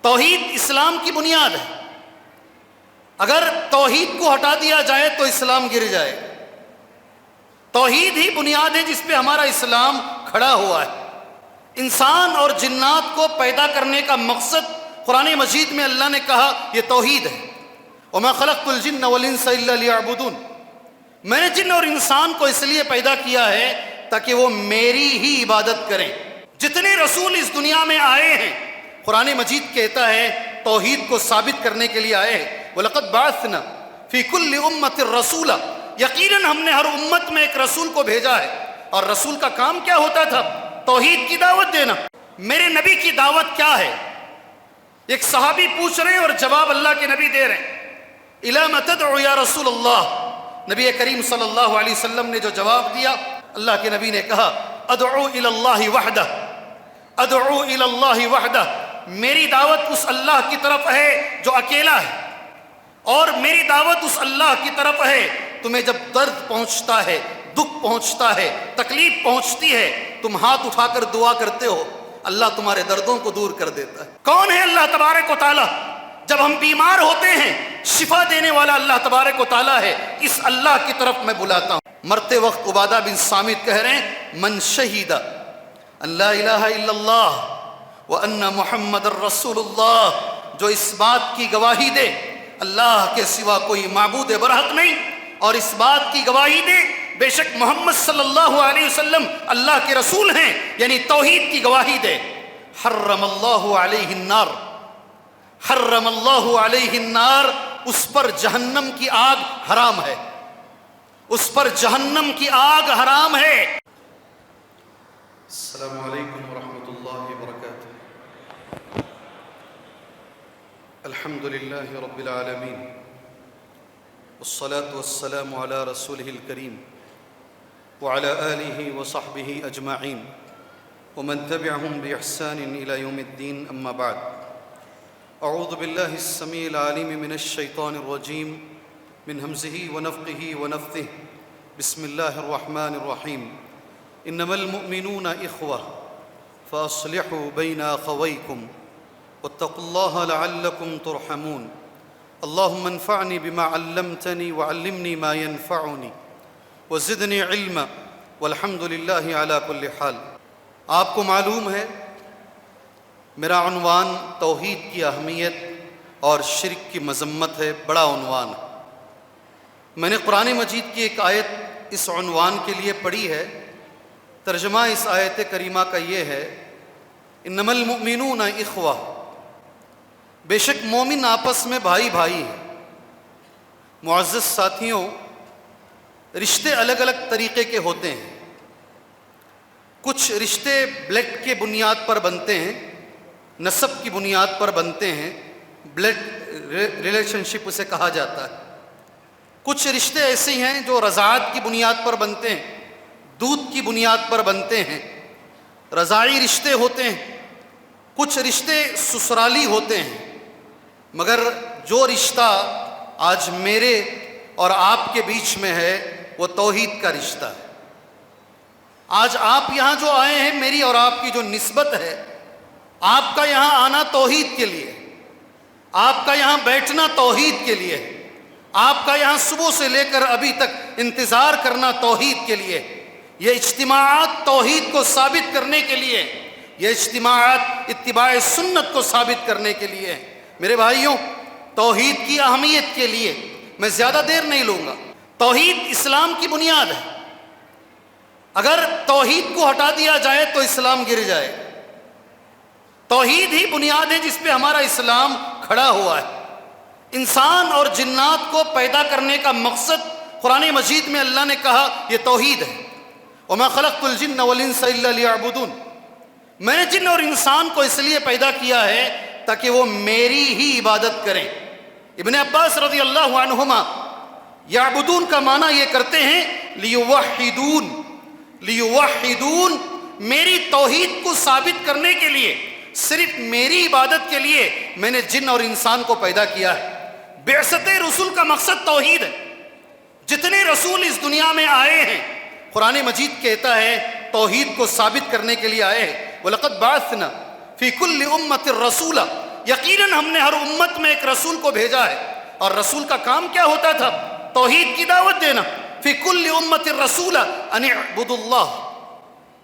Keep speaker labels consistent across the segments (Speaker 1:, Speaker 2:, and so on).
Speaker 1: توحید اسلام کی بنیاد ہے. اگر توحید کو ہٹا دیا جائے تو اسلام گر جائے. توحید ہی بنیاد ہے جس پہ ہمارا اسلام کھڑا ہوا ہے. انسان اور جنات کو پیدا کرنے کا مقصد قرآن مجید میں اللہ نے کہا یہ توحید ہے. وَمَا خَلَقْتُ الْجِنَّ وَالْإِنسَ إِلَّا لِيَعْبُدُونَ. میں نے جن اور انسان کو اس لیے پیدا کیا ہے تاکہ وہ میری ہی عبادت کریں. جتنے رسول اس دنیا میں آئے ہیں قرآن مجید کہتا ہے توحید کو ثابت کرنے کے لیے آئے ہیں. وَلَقَدْ بَعَثْنَا فِي كُلِّ أُمَّةٍ رَسُولًا. یقیناً ہم نے ہر امت میں ایک رسول کو بھیجا ہے. اور رسول کا کام کیا ہوتا تھا؟ توحید کی دعوت دینا. میرے نبی کی دعوت کیا ہے؟ ایک صحابی پوچھ رہے ہیں اور جواب اللہ کے نبی دے رہے ہیں. اِلَى مَ تَدْعُ يَا رَسُولَ اللَّهِ. نبی کریم صلی اللہ علیہ وسلم نے جو جواب دیا، اللہ کے نبی نے کہا ادعو الی اللہ وحدہ، ادعو الی اللہ وحدہ. میری دعوت اس اللہ کی طرف ہے جو اکیلا ہے، اور میری دعوت اس اللہ کی طرف ہے تمہیں جب درد پہنچتا ہے، دکھ پہنچتا ہے، تکلیف پہنچتی ہے، تم ہاتھ اٹھا کر دعا کرتے ہو، اللہ تمہارے دردوں کو دور کر دیتا ہے. کون ہے اللہ تبارک و تعالیٰ؟ جب ہم بیمار ہوتے ہیں شفا دینے والا اللہ تبارک و تعالیٰ ہے. اس اللہ کی طرف میں بلاتا ہوں. مرتے وقت عبادہ بن صامت کہہ رہے ہیں من شہید ان لا الہ الا اللہ وان محمد الرسول اللہ. جو اس بات کی گواہی دے اللہ کے سوا کوئی معبود برحق نہیں، اور اس بات کی گواہی دے بے شک محمد صلی اللہ علیہ وسلم اللہ کے رسول ہیں، یعنی توحید کی گواہی دے. حرم اللہ علیہ النار، حرم اللہ علیہ النار. اس پر جہنم کی آگ حرام ہے، اس پر جہنم کی آگ حرام ہے. السلام علیکم ورحمۃ اللہ وبرکاتہ. الحمد للہ رب العالمین والصلاة والسلام علی رسولہ الکریم وعلی آلہ وصحبہ اجمعین ومن تبعهم بإحسان إلى يوم الدین. اما بعد. اعوذ باللہ السمیع العلیم من الشیطان الرجیم من ہمزہ ونفخہ ونفثہ. بسم اللہ الرحمن الرحیم. انما المؤمنون اخوہ فاصلحوا بین اخویکم واتقوا اللہ لعلکم ترحمون. اللہم انفعنی بما علمتنی وعلمنی ما ینفعنی وزدنی علما والحمد للہ علی کل حال. آپ کو معلوم ہے میرا عنوان توحید کی اہمیت اور شرک کی مذمت ہے. بڑا عنوان ہے. میں نے قرآن مجید کی ایک آیت اس عنوان کے لیے پڑھی ہے. ترجمہ اس آیت کریمہ کا یہ ہے انما المؤمنون اخوہ. بے شک مومن آپس میں بھائی بھائی ہیں. معزز ساتھیوں، رشتے الگ الگ طریقے کے ہوتے ہیں. کچھ رشتے بلڈ کے بنیاد پر بنتے ہیں، نسب کی بنیاد پر بنتے ہیں، بلڈ ریلیشن شپ اسے کہا جاتا ہے. کچھ رشتے ایسے ہیں جو رضاعت کی بنیاد پر بنتے ہیں، دودھ کی بنیاد پر بنتے ہیں، رضاعی رشتے ہوتے ہیں. کچھ رشتے سسرالی ہوتے ہیں. مگر جو رشتہ آج میرے اور آپ کے بیچ میں ہے وہ توحید کا رشتہ ہے. آج آپ یہاں جو آئے ہیں، میری اور آپ کی جو نسبت ہے، آپ کا یہاں آنا توحید کے لیے، آپ کا یہاں بیٹھنا توحید کے لیے، آپ کا یہاں صبح سے لے کر ابھی تک انتظار کرنا توحید کے لیے. یہ اجتماعات توحید کو ثابت کرنے کے لیے، یہ اجتماعات اتباع سنت کو ثابت کرنے کے لیے. میرے بھائیوں، توحید کی اہمیت کے لیے میں زیادہ دیر نہیں لوں گا. توحید اسلام کی بنیاد ہے. اگر توحید کو ہٹا دیا جائے تو اسلام گر جائے. توحید ہی بنیاد ہے جس پہ ہمارا اسلام کھڑا ہوا ہے. انسان اور جنات کو پیدا کرنے کا مقصد قرآن مجید میں اللہ نے کہا یہ توحید ہے. وَمَا خَلَقْتُ الْجِنَّ وَالْإِنسَ إِلَّا لِيَعْبُدُونَ. میں نے جن اور انسان کو اس لیے پیدا کیا ہے تاکہ وہ میری ہی عبادت کریں. ابن عباس رضی اللہ عنہما یعبدون کا معنی یہ کرتے ہیں لیوحدون. لیوحدون، میری توحید کو ثابت کرنے کے لیے، صرف میری عبادت کے لیے میں نے جن اور انسان کو پیدا کیا ہے. بعثت رسول کا مقصد توحید ہے. جتنے رسول اس دنیا میں آئے ہیں قرآن مجید کہتا ہے توحید کو ثابت کرنے کے لیے آئے ہیں. وَلَقَدْ بَعَثْنَا فِي كُلِّ أُمَّةٍ رَسُولًا. یقیناً ہم نے ہر امت میں ایک رسول کو بھیجا ہے، اور رسول کا کام کیا ہوتا تھا؟ توحید کی دعوت دینا۔ فی کل امت الرسول ان اعبدوا اللہ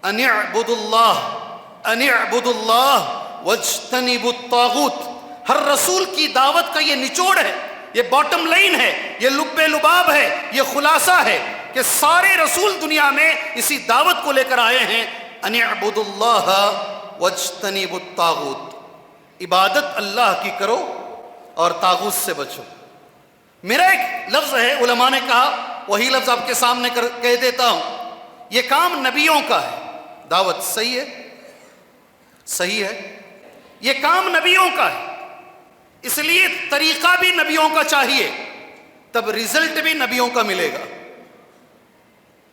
Speaker 1: ان اعبدوا اللہ ان اعبدوا اللہ واجتنبوا الطاغوت۔ ہر رسول کی دعوت کا یہ نچوڑ ہے، یہ باٹم لائن ہے، یہ لب لباب ہے، یہ خلاصہ ہے کہ سارے رسول دنیا میں اسی دعوت کو لے کر آئے ہیں، ان اعبدوا اللہ واجتنبوا الطاغوت، عبادت اللہ کی کرو اور طاغوت سے بچو۔ میرا ایک لفظ ہے، علماء نے کہا، وہی لفظ آپ کے سامنے کہہ دیتا ہوں، یہ کام نبیوں کا ہے۔ دعوت صحیح ہے، صحیح ہے، یہ کام نبیوں کا ہے، اس لیے طریقہ بھی نبیوں کا چاہیے، تب رزلٹ بھی نبیوں کا ملے گا۔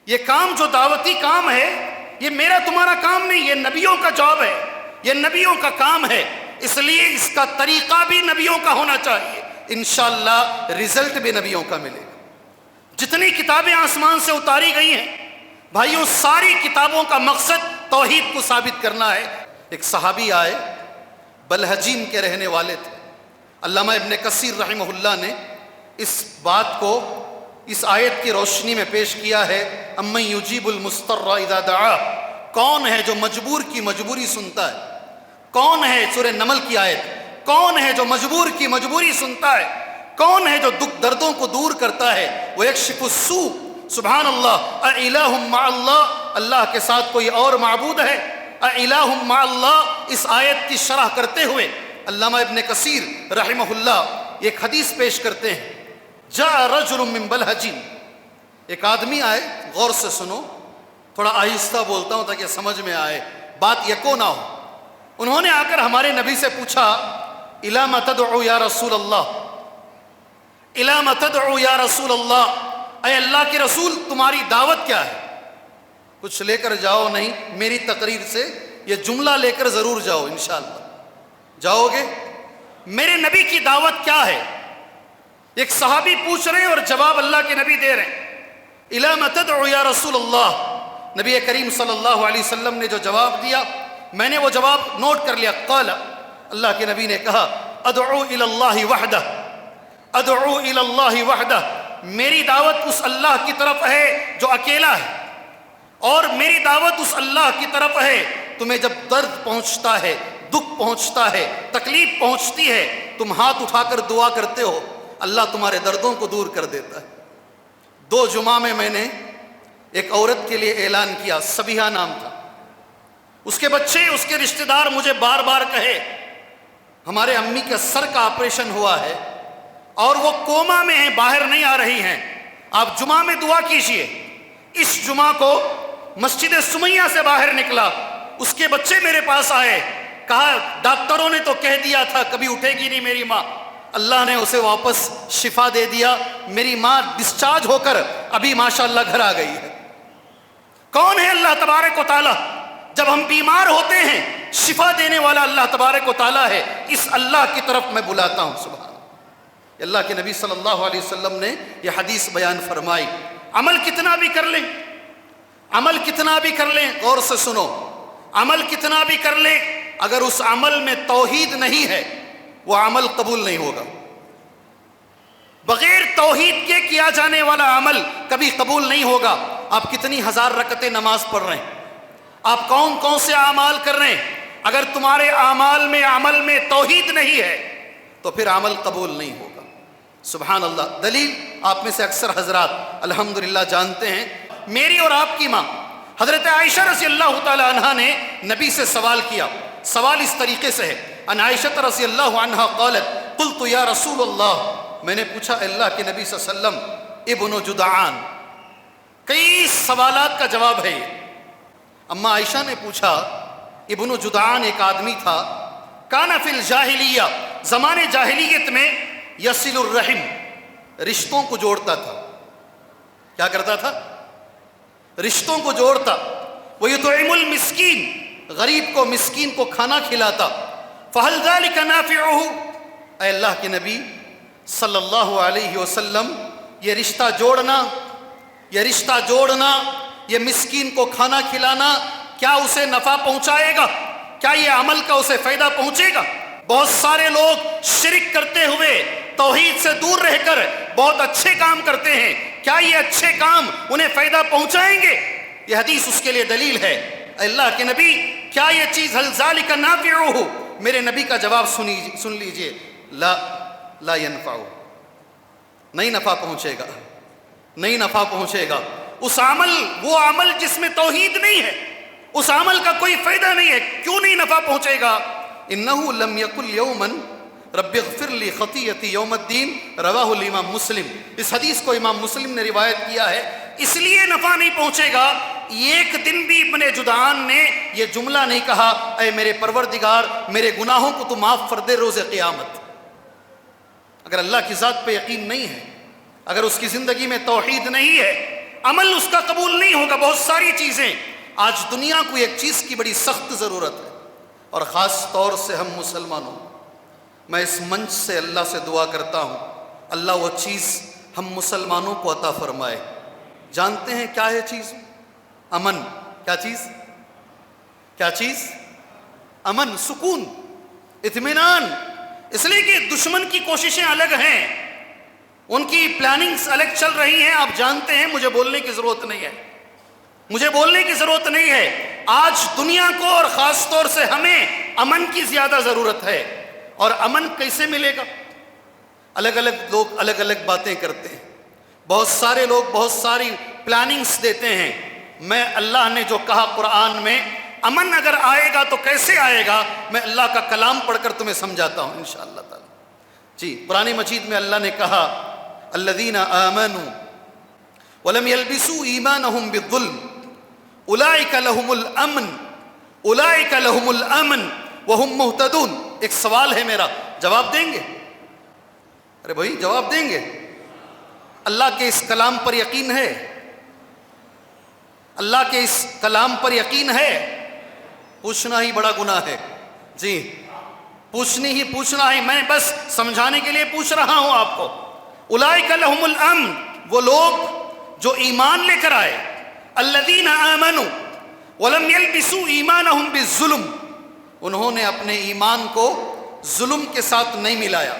Speaker 1: یہ کام جو دعوتی کام ہے، یہ میرا تمہارا کام نہیں، یہ نبیوں کا جاب ہے، یہ نبیوں کا کام ہے، اس لیے اس کا طریقہ بھی نبیوں کا ہونا چاہیے، انشاءاللہ رزلٹ بھی نبیوں کا ملے گا۔ جتنی کتابیں آسمان سے اتاری گئی ہیں بھائیوں، ساری کتابوں کا مقصد توحید کو ثابت کرنا ہے۔ ایک صحابی آئے، بلحجیم کے رہنے والے تھے۔ علامہ ابن کثیر رحمہ اللہ نے اس بات کو اس آیت کی روشنی میں پیش کیا ہے، امن یجیب المضطر اذا دعا، کون ہے جو مجبور کی مجبوری سنتا ہے؟ کون ہے، سورہ نمل کی آیت، کون ہے جو مجبور کی مجبوری سنتا ہے؟ کون ہے جو دکھ دردوں کو دور کرتا ہے؟ وَيَكْشِفُ السُّوءَ، سبحان اللہ، اَإِلَٰهٌ مَّعَ اللَّهِ، اللہ کے ساتھ کوئی اور معبود ہے؟ اَإِلَٰهٌ مَّعَ اللَّهِ، اس آیت کی شرح کرتے ہوئے علامہ ابن کثیر رحمہ اللہ ایک حدیث پیش کرتے ہیں، جاء رجل من بلحجیم، ایک آدمی آئے، غور سے سنو، تھوڑا آہستہ بولتا ہوں تاکہ سمجھ میں آئے، بات یکو نہ ہو۔ انہوں نے آ کر ہمارے نبی سے پوچھا، اِلَىٰ مَا تَدْعُو یا رسول اللہ، اِلَىٰ مَا تَدْعُو یا رسول اللہ، اے اللہ کے رسول تمہاری دعوت کیا ہے؟ کچھ لے کر جاؤ نہیں، میری تقریر سے یہ جملہ لے کر ضرور جاؤ، انشاءاللہ جاؤ گے؟ میرے نبی کی دعوت کیا ہے؟ ایک صحابی پوچھ رہے ہیں اور جواب اللہ کے نبی دے رہے ہیں، اِلَىٰ مَا تَدْعُو یا رسول اللہ۔ نبی کریم صلی اللہ علیہ وسلم نے جو جواب دیا، میں نے وہ جواب نوٹ کر لیا۔ قال، اللہ کے نبی نے کہا، ادعو الی اللہ وحدہ، ادعو الی اللہ وحدہ، میری دعوت اس اللہ کی طرف ہے جو اکیلا ہے، اور میری دعوت اس اللہ کی طرف ہے، تمہیں جب درد پہنچتا ہے، دکھ پہنچتا ہے، تکلیف پہنچتی ہے، تم ہاتھ اٹھا کر دعا کرتے ہو، اللہ تمہارے دردوں کو دور کر دیتا ہے۔ 2 جمعہ میں نے ایک عورت کے لیے اعلان کیا، سبیحہ نام تھا، اس کے بچے، اس کے رشتہ دار مجھے بار بار کہے، ہمارے امی کا سر کا آپریشن ہوا ہے اور وہ کوما میں ہیں، باہر نہیں آ رہی ہیں، آپ جمعہ میں دعا کیجئے۔ اس جمعہ کو مسجد سمیہ سے باہر نکلا، اس کے بچے میرے پاس آئے، کہا ڈاکٹروں نے تو کہہ دیا تھا کبھی اٹھے گی نہیں میری ماں، اللہ نے اسے واپس شفا دے دیا، میری ماں ڈسچارج ہو کر ابھی ماشاءاللہ گھر آ گئی ہے۔ کون ہے اللہ تبارک و تعالی؟ جب ہم بیمار ہوتے ہیں شفا دینے والا اللہ تبارک و تعالی ہے، اس اللہ کی طرف میں بلاتا ہوں۔ سبحان اللہ کے نبی صلی اللہ علیہ وسلم نے یہ حدیث بیان فرمائی۔ عمل کتنا بھی کر لیں، عمل کتنا بھی کر لیں، غور سے سنو، عمل کتنا بھی کر لیں، اگر اس عمل میں توحید نہیں ہے وہ عمل قبول نہیں ہوگا۔ بغیر توحید کے کیا جانے والا عمل کبھی قبول نہیں ہوگا۔ آپ کتنی ہزار رکعتیں نماز پڑھ رہے ہیں، آپ کون کون سے اعمال کر رہے ہیں، اگر تمہارے اعمال میں عمل میں توحید نہیں ہے تو پھر عمل قبول نہیں ہوگا۔ سبحان اللہ۔ دلیل آپ میں سے اکثر حضرات الحمدللہ جانتے ہیں، میری اور آپ کی ماں حضرت عائشہ رضی اللہ تعالی عنہا نے نبی سے سوال کیا، سوال اس طریقے سے ہے، ان عائشہ رضی اللہ عنہا قالت قلت یا رسول اللہ، میں نے پوچھا اللہ کے نبی صلی اللہ علیہ وسلم، ابن جدعان، کئی سوالات کا جواب ہے یہ۔ اما عائشہ نے پوچھا، ابن جدعان ایک آدمی تھا، کانا فی الجاہلیہ، زمانے جاہلیت میں، یصل الرحم، رشتوں کو جوڑتا تھا۔ کیا کرتا تھا؟ رشتوں کو جوڑتا۔ وَيُطْعِمُ الْمِسْكِينَ، غریب کو، مسکین کو کھانا کھلاتا۔ فَهَلْ ذَلِكَ نَافِعُهُ، اے اللہ کے نبی صلی اللہ علیہ وسلم، یہ رشتہ جوڑنا، یہ رشتہ جوڑنا، یہ مسکین کو کھانا کھلانا، کیا اسے نفع پہنچائے گا؟ کیا یہ عمل کا اسے فائدہ پہنچے گا؟ بہت سارے لوگ شرک کرتے ہوئے توحید سے دور رہ کر بہت اچھے کام کرتے ہیں، کیا یہ اچھے کام انہیں فائدہ پہنچائیں گے؟ یہ حدیث اس کے لیے دلیل ہے۔ اے اللہ کے نبی، کیا یہ چیز حل ذالک نافعہ؟ میرے نبی کا جواب سن لیجئے، لا ینفع، نہیں نفع پہنچے گا، نہیں نفع پہنچے گا۔ اس عمل، وہ عمل جس میں توحید نہیں ہے، اس عمل کا کوئی فائدہ نہیں ہے۔ کیوں نہیں نفع پہنچے گا؟ انہ لم یقل یوما رب اغفر لی خطیئتی یوم الدین، رواہ الامام مسلم۔ اس حدیث کو امام مسلم نے روایت کیا ہے، اس لیے نفع نہیں پہنچے گا۔ ایک دن بھی ابن جدعان نے یہ جملہ نہیں کہا، اے میرے پروردگار میرے گناہوں کو تو معاف کر دے روز قیامت۔ اگر اللہ کی ذات پہ یقین نہیں ہے، اگر اس کی زندگی میں توحید نہیں ہے، عمل اس کا قبول نہیں ہوگا۔ بہت ساری چیزیں آج دنیا کو ایک چیز کی بڑی سخت ضرورت ہے، اور خاص طور سے ہم مسلمانوں، میں اس منچ سے اللہ سے دعا کرتا ہوں اللہ وہ چیز ہم مسلمانوں کو عطا فرمائے۔ جانتے ہیں کیا ہے چیز؟ امن۔ کیا چیز؟ کیا چیز؟ امن، سکون، اطمینان۔ اس لیے کہ دشمن کی کوششیں الگ ہیں، ان کی پلاننگز الگ چل رہی ہیں، آپ جانتے ہیں، مجھے بولنے کی ضرورت نہیں ہے، مجھے بولنے کی ضرورت نہیں ہے۔ آج دنیا کو اور خاص طور سے ہمیں امن کی زیادہ ضرورت ہے۔ اور امن کیسے ملے گا؟ الگ الگ لوگ الگ الگ باتیں کرتے ہیں، بہت سارے لوگ بہت ساری پلاننگز دیتے ہیں۔ میں اللہ نے جو کہا قرآن میں امن اگر آئے گا تو کیسے آئے گا، میں اللہ کا کلام پڑھ کر تمہیں سمجھاتا ہوں انشاءاللہ تعالی۔ جی، قرآن مجید میں اللہ نے کہا الذین آمنوا ولم یلبسوا ایمانہم بالظلم اولئک لہم الامن، اولئک لہم الامن وہم مہتدون۔ ایک سوال ہے میرا، جواب دیں گے؟ ارے بھائی جواب دیں گے؟ اللہ کے اس کلام پر یقین ہے؟ اللہ کے اس کلام پر یقین ہے؟ پوچھنا ہی بڑا گناہ ہے۔ جی، پوچھنا ہی، میں بس سمجھانے کے لیے پوچھ رہا ہوں آپ کو۔ اولئک لہم الامن، وہ لوگ جو ایمان لے کر آئے، الذین آمنوا ولم یلبسوا ایمانہم بالظلم، انہوں نے اپنے ایمان کو ظلم کے ساتھ نہیں ملایا،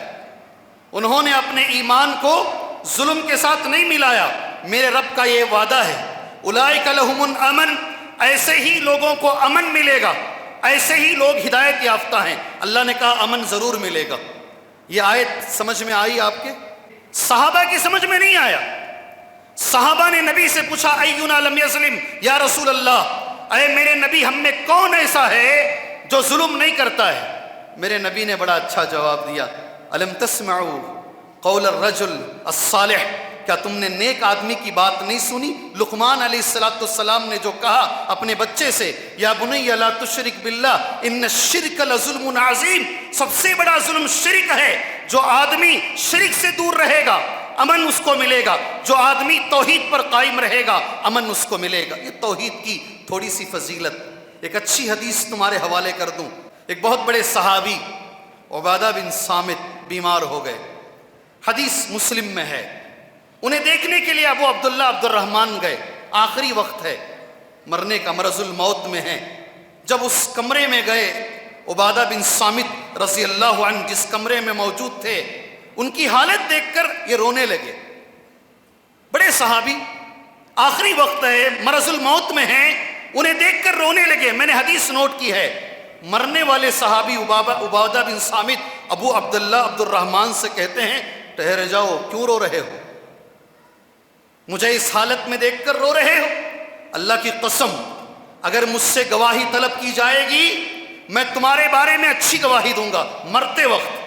Speaker 1: انہوں نے اپنے ایمان کو ظلم کے ساتھ نہیں ملایا۔ میرے رب کا یہ وعدہ ہے، اولئک لہم الامن، ایسے ہی لوگوں کو امن ملے گا، ایسے ہی لوگ ہدایت یافتہ ہیں۔ اللہ نے کہا امن ضرور ملے گا۔ یہ آیت سمجھ میں آئی آپ کے؟ صحابہ کی سمجھ میں نہیں آیا۔ صحابہ نے نبی سے پوچھا اینا لم یظلم یا رسول اللہ، اے میرے نبی ہم میں کون ایسا ہے جو ظلم نہیں کرتا ہے؟ میرے نبی نے بڑا اچھا جواب دیا، الم تسمعوا قول الرجل الصالح، کیا تم نے نیک آدمی کی بات نہیں سنی؟ لقمان علیہ السلام نے جو کہا اپنے بچے سے، یا بنی لا تشرک باللہ ان الشرک لظلم عظیم، سب سے بڑا ظلم شرک ہے۔ جو آدمی شرک سے دور رہے گا امن اس کو ملے گا، جو آدمی توحید پر قائم رہے گا امن اس کو ملے گا۔ یہ توحید کی تھوڑی سی فضیلت۔ ایک اچھی حدیث تمہارے حوالے کر دوں۔ ایک بہت بڑے صحابی عبادہ بن صامت بیمار ہو گئے، حدیث مسلم میں ہے۔ انہیں دیکھنے کے لیے ابو عبداللہ عبد الرحمن گئے، آخری وقت ہے، مرنے کا، مرض الموت میں ہیں۔ جب اس کمرے میں گئے، عبادہ بن صامت رضی اللہ عنہ جس کمرے میں موجود تھے، ان کی حالت دیکھ کر یہ رونے لگے۔ بڑے صحابی، آخری وقت ہے، مرض الموت میں ہیں، انہیں دیکھ کر رونے لگے۔ میں نے حدیث نوٹ کی ہے، مرنے والے صحابی عبادہ بن صامت ابو عبداللہ عبد الرحمن سے کہتے ہیں ٹھہر جاؤ، کیوں رو رہے ہو؟ مجھے اس حالت میں دیکھ کر رو رہے ہو؟ اللہ کی قسم اگر مجھ سے گواہی طلب کی جائے گی میں تمہارے بارے میں اچھی گواہی دوں گا مرتے وقت۔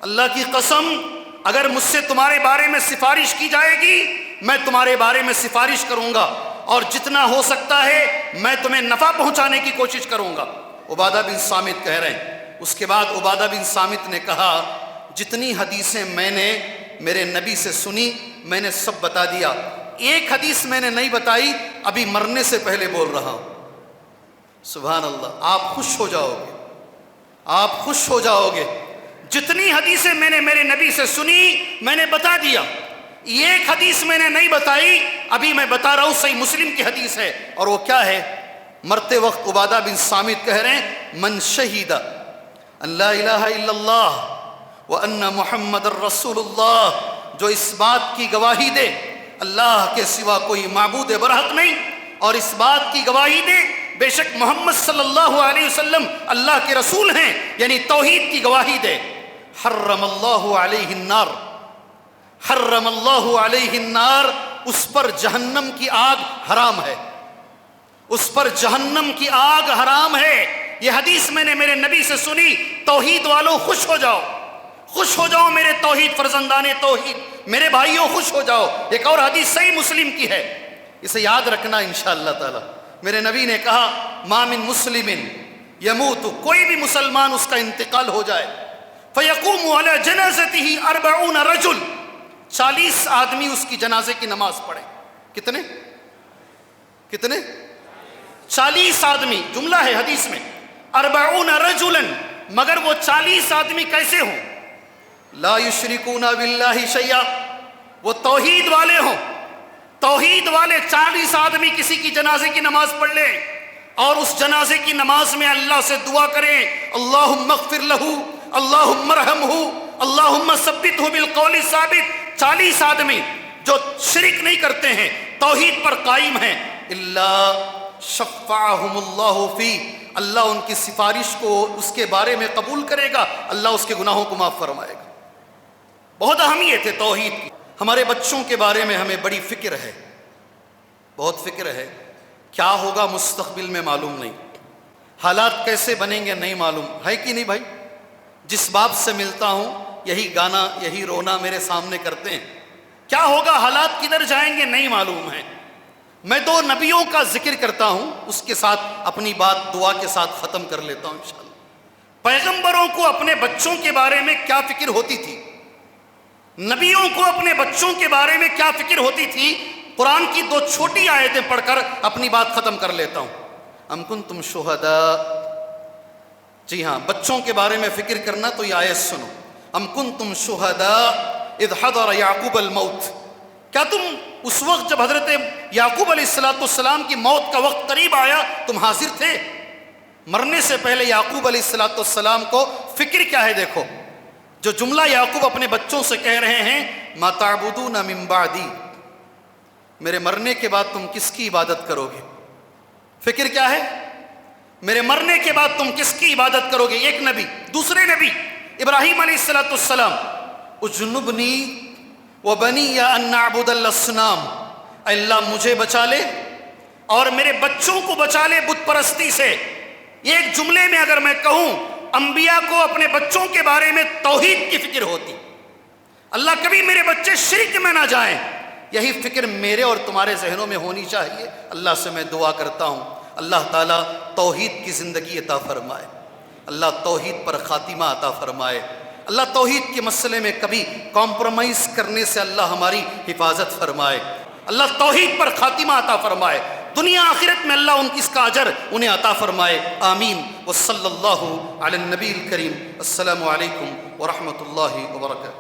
Speaker 1: اللہ کی قسم اگر مجھ سے تمہارے بارے میں سفارش کی جائے گی میں تمہارے بارے میں سفارش کروں گا، اور جتنا ہو سکتا ہے میں تمہیں نفع پہنچانے کی کوشش کروں گا۔ عبادہ بن صامت کہہ رہے ہیں۔ اس کے بعد عبادہ بن صامت نے کہا جتنی حدیثیں میں نے میرے نبی سے سنی میں نے سب بتا دیا، ایک حدیث میں نے نہیں بتائی، ابھی مرنے سے پہلے بول رہا ہوں۔ سبحان اللہ، آپ خوش ہو جاؤ گے، آپ خوش ہو جاؤ گے۔ جتنی حدیثیں میں نے میرے نبی سے سنی میں نے بتا دیا، ایک حدیث میں نے نہیں بتائی، ابھی میں بتا رہا ہوں، صحیح مسلم کی حدیث ہے۔ اور وہ کیا ہے؟ مرتے وقت عبادہ بن صامت کہہ رہے ہیں من شہید ان لا الہ الا اللہ وان محمد الرسول اللہ، جو اس بات کی گواہی دے اللہ کے سوا کوئی معبود برحق نہیں، اور اس بات کی گواہی دے بے شک محمد صلی اللہ علیہ وسلم اللہ کے رسول ہیں، یعنی توحید کی گواہی دے، حرم اللہ علیہ النار، حرم اللہ علیہ النار، اس پر جہنم کی آگ حرام ہے، اس پر جہنم کی آگ حرام ہے۔ یہ حدیث میں نے میرے نبی سے سنی۔ توحید والوں خوش ہو جاؤ، خوش ہو جاؤ میرے توحید فرزندان توحید، میرے بھائیوں خوش ہو جاؤ۔ ایک اور حدیث صحیح مسلم کی ہے، اسے یاد رکھنا انشاءاللہ تعالی۔ میرے نبی نے کہا ما من مسلم یموت، کوئی بھی مسلمان اس کا انتقال ہو جائے، فیقوم علی جنازتہ 40 رجل، 40 آدمی اس کی جنازے کی نماز پڑھے۔ کتنے 40 آدمی، جملہ ہے حدیث میں 40 رجلا، مگر وہ 40 آدمی کیسے ہوں؟ لا یشرکون باللہ شیئا، وہ توحید والے ہوں، توحید والے 40 آدمی کسی کی جنازے کی نماز پڑھ لیں اور اس جنازے کی نماز میں اللہ سے دعا کریں اللہم اغفر لہ، اللہم ارحمہ، اللہم ثبتہ بالقول الثابت۔ 40 آدمی جو شرک نہیں کرتے ہیں، توحید پر قائم ہیں، اللہ شفعہم اللہ فی، اللہ ان کی سفارش کو اس کے بارے میں قبول کرے گا، اللہ اس کے گناہوں کو معاف فرمائے گا۔ بہت اہمیت ہے توحید کی۔ ہمارے بچوں کے بارے میں ہمیں بڑی فکر ہے، بہت فکر ہے، کیا ہوگا مستقبل میں معلوم نہیں، حالات کیسے بنیں گے نہیں معلوم ہے کہ نہیں بھائی؟ جس باپ سے ملتا ہوں یہی گانا یہی رونا میرے سامنے کرتے ہیں، کیا ہوگا، حالات کدھر جائیں گے نہیں معلوم ہے۔ میں 2 نبیوں کا ذکر کرتا ہوں، اس کے ساتھ اپنی بات دعا کے ساتھ ختم کر لیتا ہوں انشاءاللہ۔ پیغمبروں کو اپنے بچوں کے بارے میں کیا فکر ہوتی تھی، نبیوں کو اپنے بچوں کے بارے میں کیا فکر ہوتی تھی، قرآن کی 2 چھوٹی آیتیں پڑھ کر اپنی بات ختم کر لیتا ہوں۔ ام کنتم شہداء، جی ہاں، بچوں کے بارے میں فکر کرنا تو یہ آیت سنو، ام کنتم شہداء اذ حضر یعقوب الموت، کیا تم اس وقت جب حضرت یعقوب علیہ السلام کی موت کا وقت قریب آیا تم حاضر تھے؟ مرنے سے پہلے یعقوب علیہ السلام کو فکر کیا ہے، دیکھو جو جملہ یعقوب اپنے بچوں سے کہہ رہے ہیں ما تعبدون من بعدی، میرے مرنے کے بعد تم کس کی عبادت کرو گے؟ فکر کیا ہے، میرے مرنے کے بعد تم کس کی عبادت کرو گے؟ ایک نبی۔ دوسرے نبی ابراہیم علیہ السلام، اجنبنی وبنی ان نعبد الاصنام، اے اللہ مجھے بچا لے اور میرے بچوں کو بچا لے بت پرستی سے۔ ایک جملے میں اگر میں کہوں، انبیاء کو اپنے بچوں کے بارے میں توحید کی فکر ہوتی، اللہ کبھی میرے بچے شرک میں نہ جائیں، یہی فکر میرے اور تمہارے ذہنوں میں ہونی چاہیے۔ اللہ سے میں دعا کرتا ہوں اللہ تعالیٰ توحید کی زندگی عطا فرمائے، اللہ توحید پر خاتمہ عطا فرمائے، اللہ توحید کے مسئلے میں کبھی کمپرومائز کرنے سے اللہ ہماری حفاظت فرمائے، اللہ توحید پر خاتمہ عطا فرمائے، دنیا آخرت میں اللہ ان کی اس کا اجر انہیں عطا فرمائے، آمین۔ وصلی اللہ علی النبی الکریم۔ السلام علیکم ورحمۃ اللہ وبرکاتہ۔